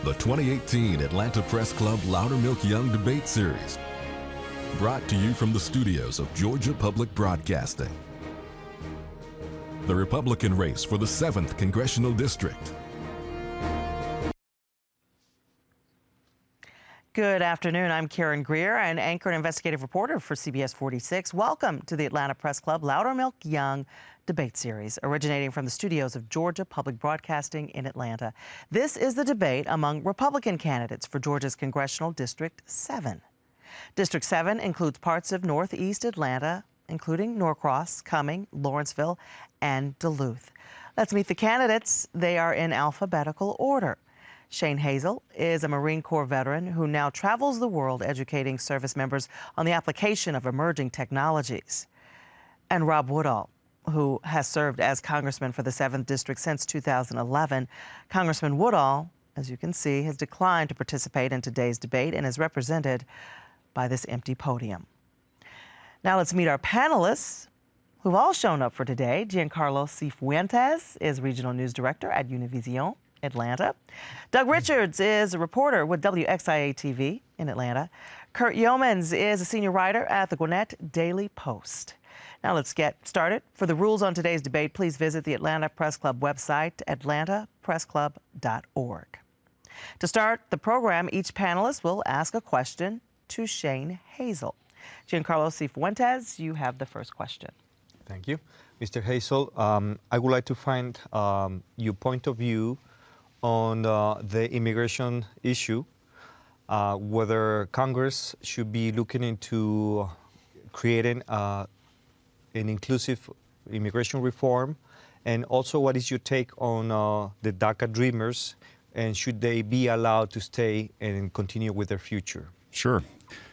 The 2018 Atlanta Press Club Loudermilk Young Debate Series. Brought to you from the studios of Georgia Public Broadcasting. The Republican race for the 7th Congressional District. Good afternoon. I'm Karen Greer, an anchor and investigative reporter for CBS 46. Welcome to the Atlanta Press Club Loudermilk Young Debate Series, originating from the studios of Georgia Public Broadcasting in Atlanta. This is the debate among Republican candidates for Georgia's Congressional District 7. District 7 includes parts of northeast Atlanta, including Norcross, Cumming, Lawrenceville, and Duluth. Let's meet the candidates. They are in alphabetical order. Shane Hazel is a Marine Corps veteran who now travels the world educating service members on the application of emerging technologies. And Rob Woodall, who has served as congressman for the 7th District since 2011. Congressman Woodall, as you can see, has declined to participate in today's debate and is represented by this empty podium. Now let's meet our panelists who've all shown up for today. Giancarlo Cifuentes is Regional News Director at Univision Atlanta. Doug Richards is a reporter with WXIA-TV in Atlanta. Kurt Yeomans is a senior writer at the Gwinnett Daily Post. Now let's get started. For the rules on today's debate, please visit the Atlanta Press Club website, atlantapressclub.org. To start the program, each panelist will ask a question to Shane Hazel. Giancarlo Cifuentes, you have the first question. Thank you. Mr. Hazel, I would like to find your point of view on the immigration issue, whether Congress should be looking into creating an inclusive immigration reform, and also what is your take on the DACA Dreamers, and should they be allowed to stay and continue with their future? Sure.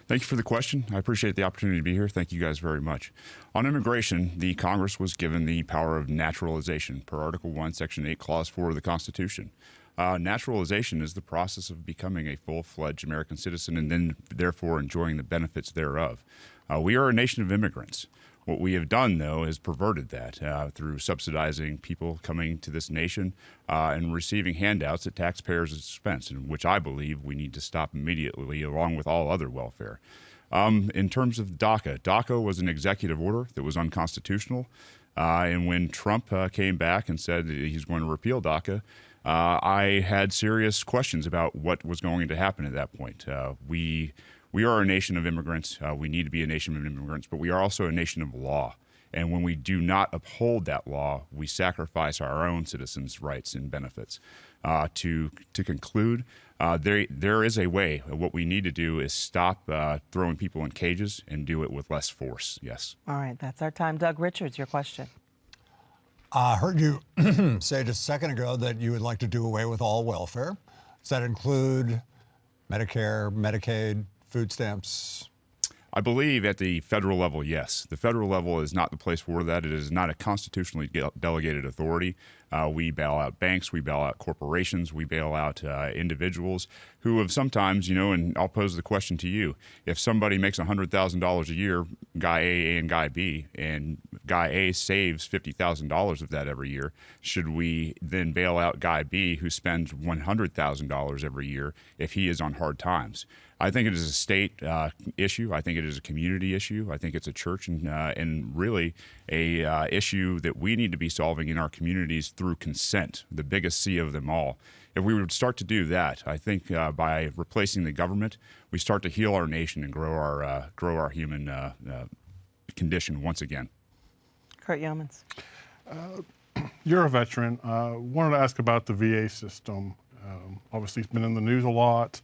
Thank you for the question. I appreciate the opportunity to be here. Thank you guys very much. On immigration, the Congress was given the power of naturalization per Article 1, Section 8, Clause 4 of the Constitution. Naturalization is the process of becoming a full-fledged American citizen and then therefore enjoying the benefits thereof. We are a nation of immigrants. What we have done, though, is perverted that through subsidizing people coming to this nation and receiving handouts at taxpayers' expense, and which I believe we need to stop immediately, along with all other welfare. In terms of DACA was an executive order that was unconstitutional. And when Trump came back and said that he's going to repeal DACA, I had serious questions about what was going to happen at that point. We are a nation of immigrants. We need to be a nation of immigrants, but we are also a nation of law. And when we do not uphold that law, we sacrifice our own citizens' rights and benefits. To conclude, there is a way. What we need to do is stop throwing people in cages and do it with less force. Yes. All right, that's our time. Doug Richards, your question. I heard you say just a second ago that you would like to do away with all welfare. Does that include Medicare, Medicaid, food stamps? I believe at the federal level, yes. The federal level is not the place for that. It is not a constitutionally delegated authority. We bail out banks, we bail out corporations, we bail out individuals who have sometimes, and I'll pose the question to you. If somebody makes $100,000 a year, guy A and guy B, and guy A saves $50,000 of that every year, should we then bail out guy B who spends $100,000 every year if he is on hard times? I think it is a state issue. I think it is a community issue. I think it's a church and really a issue that we need to be solving in our communities through consent, the biggest C of them all. If we would start to do that, I think by replacing the government, we start to heal our nation and grow our human condition once again. Kurt Yeomans. You're a veteran. Wanted to ask about the VA system. Obviously, it's been in the news a lot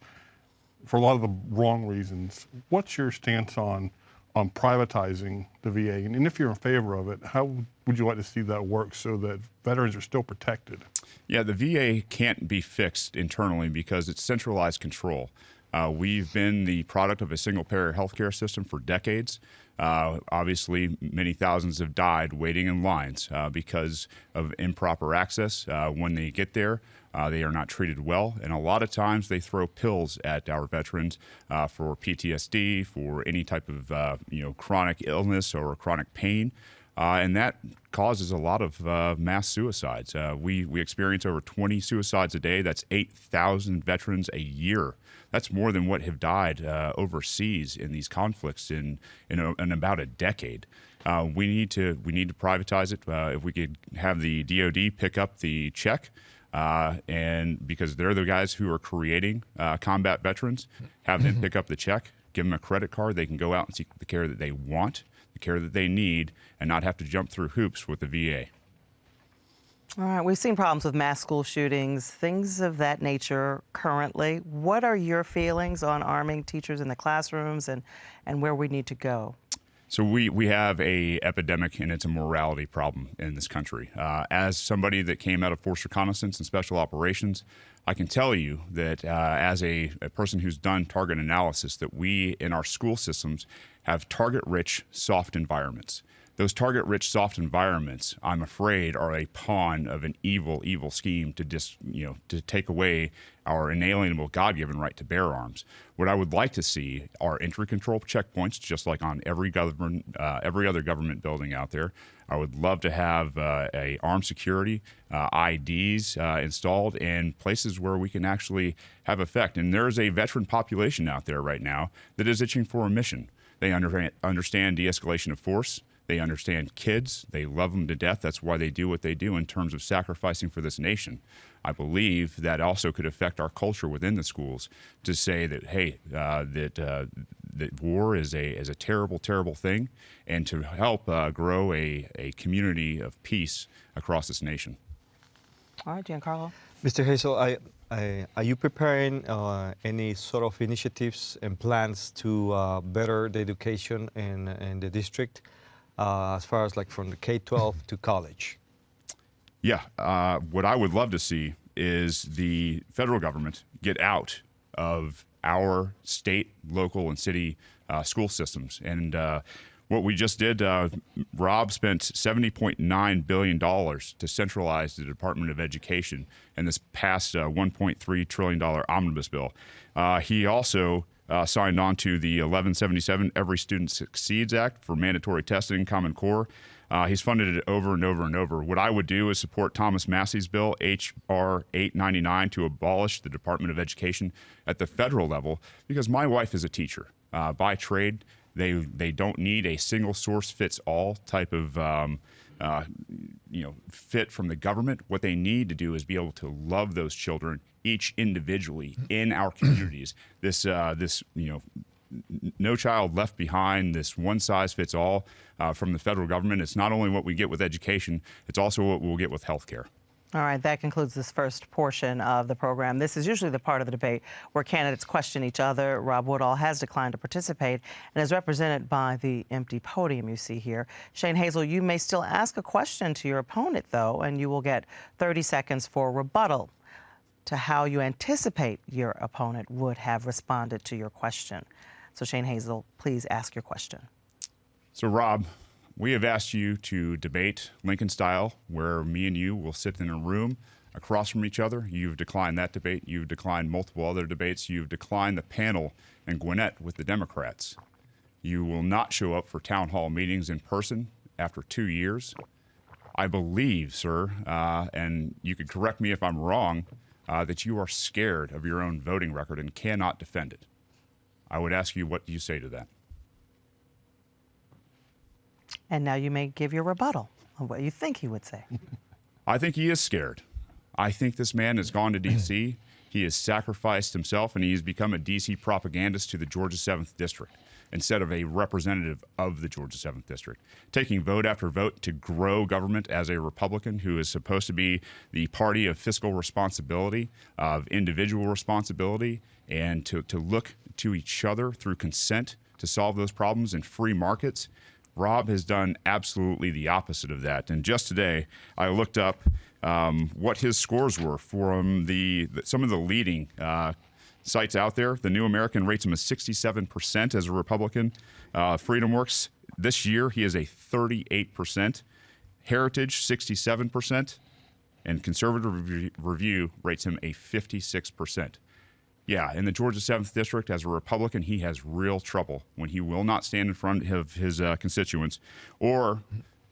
for a lot of the wrong reasons. What's your stance on privatizing the VA? And if you're in favor of it, how would you like to see that work so that veterans are still protected? Yeah, the VA can't be fixed internally because it's centralized control. We've been the product of a single-payer healthcare system for decades. Obviously, many thousands have died waiting in lines because of improper access. When they get there, they are not treated well, and a lot of times they throw pills at our veterans for PTSD, for any type of chronic illness or chronic pain. and that causes a lot of mass suicides. We experience over 20 suicides a day. That's 8,000 veterans a year. That's more than what have died overseas in these conflicts in about a decade. We need to privatize it. If we could have the DoD pick up the check, and because they're the guys who are creating combat veterans, have them pick up the check, give them a credit card, they can go out and seek the care that they want, the care that they need, and not have to jump through hoops with the VA. All right, we've seen problems with mass school shootings, things of that nature currently. What are your feelings on arming teachers in the classrooms and where we need to go? So we have a epidemic, and it's a morality problem in this country. As somebody that came out of force reconnaissance and special operations, I can tell you that as a person who's done target analysis, that we in our school systems have target-rich, soft environments. Those target-rich, soft environments, I'm afraid, are a pawn of an evil, evil scheme to take away our inalienable God-given right to bear arms. What I would like to see are entry control checkpoints, just like on every other government building out there. I would love to have a armed security, IDs installed in places where we can actually have effect. And there's a veteran population out there right now that is itching for a mission. They understand de-escalation of force. They understand kids. They love them to death. That's why they do what they do in terms of sacrificing for this nation. I believe that also could affect our culture within the schools to say that, hey, that war is a terrible, terrible thing, and to help grow a community of peace across this nation. All right, Giancarlo. Mr. Hazel, are you preparing any sort of initiatives and plans to better the education in the district as far as like from the K-12 to college? Yeah, what I would love to see is the federal government get out of our state, local, and city school systems. And what we just did, Rob spent $70.9 billion to centralize the Department of Education in this past $1.3 trillion omnibus bill. He also signed on to the 1177 Every Student Succeeds Act for mandatory testing, Common Core. He's funded it over and over and over. What I would do is support Thomas Massey's bill, H.R. 899, to abolish the Department of Education at the federal level, because my wife is a teacher. By trade, they don't need a single source fits all type of fit from the government. What they need to do is be able to love those children each individually in our communities. This no child left behind, this one size fits all from the federal government. It's not only what we get with education, it's also what we'll get with health care. All right, that concludes this first portion of the program. This is usually the part of the debate where candidates question each other. Rob Woodall has declined to participate and is represented by the empty podium you see here. Shane Hazel, you may still ask a question to your opponent, though, and you will get 30 seconds for rebuttal to how you anticipate your opponent would have responded to your question. So Shane Hazel, please ask your question. So Rob, we have asked you to debate Lincoln style, where me and you will sit in a room across from each other. You've declined that debate. You've declined multiple other debates. You've declined the panel in Gwinnett with the Democrats. You will not show up for town hall meetings in person after 2 years. I believe, sir, and you could correct me if I'm wrong, that you are scared of your own voting record and cannot defend it. I would ask you, what do you say to that? And now you may give your rebuttal on what you think he would say. I think he is scared. I think this man has gone to D.C. He has sacrificed himself, and he has become a D.C. propagandist to the Georgia 7th District instead of a representative of the Georgia 7th District, taking vote after vote to grow government as a Republican who is supposed to be the party of fiscal responsibility, of individual responsibility, and to look to each other through consent to solve those problems in free markets. Rob has done absolutely the opposite of that. And just today, I looked up what his scores were from some of the leading sites out there. The New American rates him as 67% as a Republican. FreedomWorks, this year, he is a 38%. Heritage, 67%. And Conservative Review rates him a 56%. Yeah, in the Georgia 7th District, as a Republican, he has real trouble when he will not stand in front of his constituents or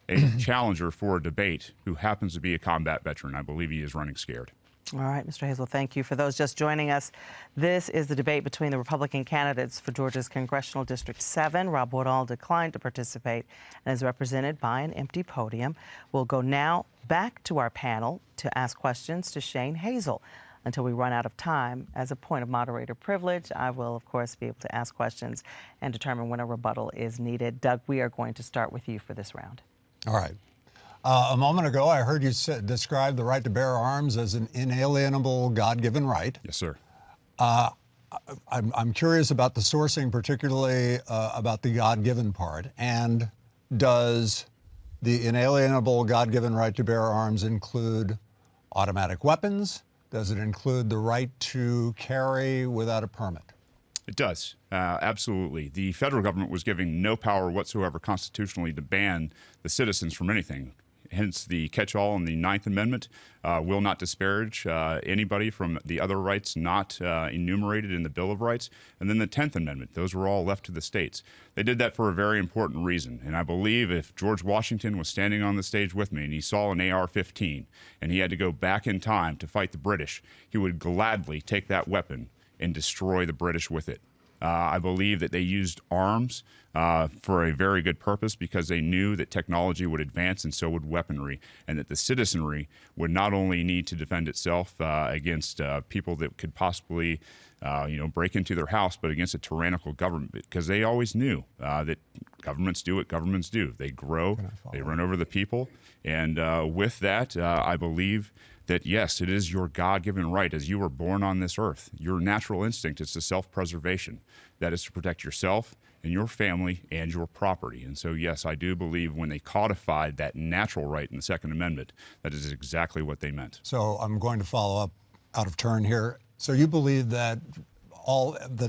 a challenger for a debate who happens to be a combat veteran. I believe he is running scared. All right, Mr. Hazel, thank you. For those just joining us, this is the debate between the Republican candidates for Georgia's Congressional District 7. Rob Woodall declined to participate and is represented by an empty podium. We'll go now back to our panel to ask questions to Shane Hazel. Until we run out of time, as a point of moderator privilege, I will, of course, be able to ask questions and determine when a rebuttal is needed. Doug, we are going to start with you for this round. All right. A moment ago, I heard you describe the right to bear arms as an inalienable God-given right. Yes, sir. I'm curious about the sourcing, particularly about the God-given part. And does the inalienable God-given right to bear arms include automatic weapons? Does it include the right to carry without a permit? It does. Absolutely. The federal government was giving no power whatsoever constitutionally to ban the citizens from anything. Hence, the catch-all in the Ninth Amendment will not disparage anybody from the other rights not enumerated in the Bill of Rights. And then the 10th Amendment, those were all left to the states. They did that for a very important reason. And I believe if George Washington was standing on the stage with me and he saw an AR-15 and he had to go back in time to fight the British, he would gladly take that weapon and destroy the British with it. I believe that they used arms for a very good purpose because they knew that technology would advance and so would weaponry, and that the citizenry would not only need to defend itself against people that could possibly break into their house, but against a tyrannical government, because they always knew that governments do what governments do. They grow, they run over the people, and with that, I believe that, yes, it is your God-given right as you were born on this earth. Your natural instinct is to self-preservation. That is to protect yourself and your family and your property. And so, yes, I do believe when they codified that natural right in the Second Amendment, that is exactly what they meant. So I'm going to follow up out of turn here. So you believe that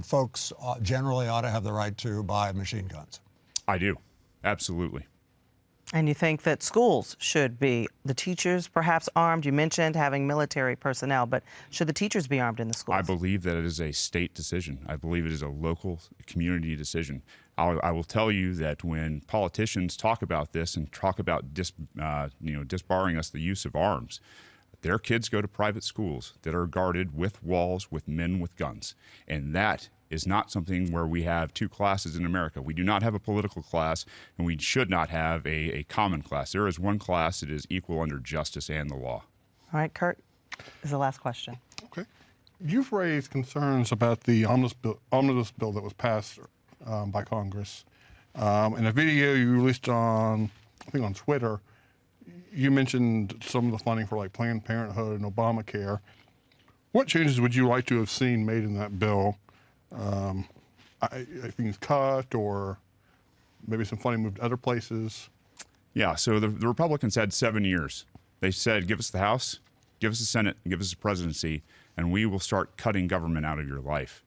folks generally ought to have the right to buy machine guns? I do. Absolutely. And you think that schools should be, the teachers perhaps armed? You mentioned having military personnel, but should the teachers be armed in the schools? I believe that it is a state decision. I believe it is a local community decision. I will tell you that when politicians talk about this and talk about disbarring us the use of arms, their kids go to private schools that are guarded with walls with men with guns. And that is not something where we have two classes in America. We do not have a political class, and we should not have a common class. There is one class that is equal under justice and the law. All right, Kurt, this is the last question. Okay. You've raised concerns about the omnibus bill that was passed by Congress. In a video you released on, I think on Twitter, you mentioned some of the funding for like Planned Parenthood and Obamacare. What changes would you like to have seen made in that bill? I think it's cut, or maybe some funding moved to other places. Yeah, so the Republicans had 7 years. They said, give us the House, give us the Senate, give us the presidency, and we will start cutting government out of your life.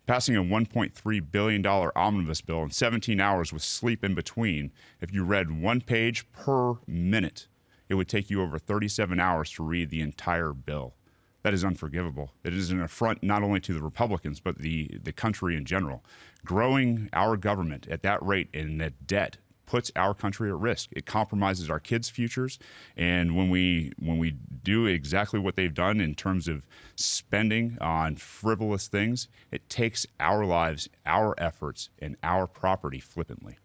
Passing a $1.3 billion omnibus bill in 17 hours with sleep in between, if you read 1 page per minute, it would take you over 37 hours to read the entire bill. That is unforgivable. It is an affront not only to the Republicans, but the country in general. Growing our government at that rate and that debt puts our country at risk. It compromises our kids' futures. And when we do exactly what they've done in terms of spending on frivolous things, it takes our lives, our efforts, and our property flippantly.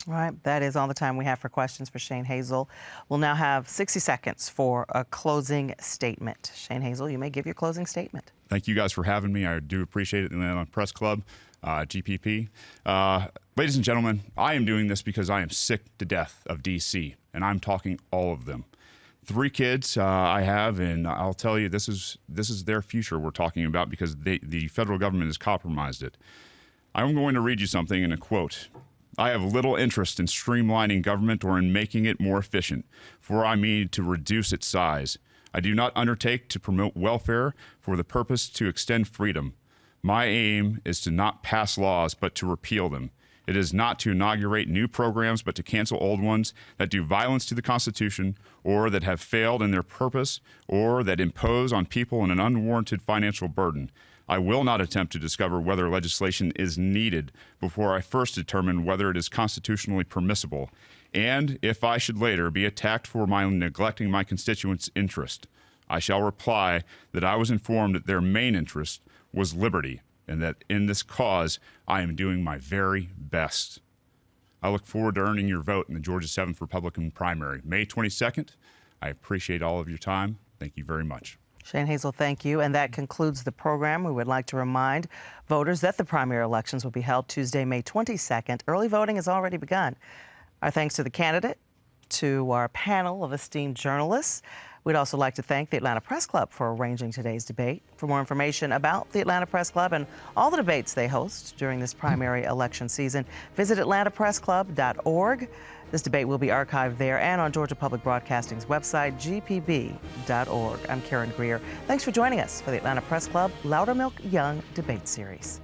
All right, that is all the time we have for questions for Shane Hazel. We'll now have 60 seconds for a closing statement. Shane Hazel, you may give your closing statement. Thank you guys for having me. I do appreciate it. The Atlanta Press Club, GPP. Ladies and gentlemen, I am doing this because I am sick to death of D.C., and I'm talking all of them. 3 kids I have, and I'll tell you, this is their future we're talking about because the federal government has compromised it. I'm going to read you something in a quote. I have little interest in streamlining government or in making it more efficient, for I mean to reduce its size. I do not undertake to promote welfare for the purpose to extend freedom. My aim is to not pass laws, but to repeal them. It is not to inaugurate new programs, but to cancel old ones that do violence to the Constitution or that have failed in their purpose or that impose on people an unwarranted financial burden. I will not attempt to discover whether legislation is needed before I first determine whether it is constitutionally permissible. And if I should later be attacked for my neglecting my constituents' interest, I shall reply that I was informed that their main interest was liberty, and that in this cause I am doing my very best. I look forward to earning your vote in the Georgia 7th Republican primary, May 22nd. I appreciate all of your time. Thank you very much. Shane Hazel, thank you. And that concludes the program. We would like to remind voters that the primary elections will be held Tuesday, May 22nd. Early voting has already begun. Our thanks to the candidate, to our panel of esteemed journalists. We'd also like to thank the Atlanta Press Club for arranging today's debate. For more information about the Atlanta Press Club and all the debates they host during this primary election season, visit atlantapressclub.org. This debate will be archived there and on Georgia Public Broadcasting's website, gpb.org. I'm Karen Greer. Thanks for joining us for the Atlanta Press Club Loudermilk Young Debate Series.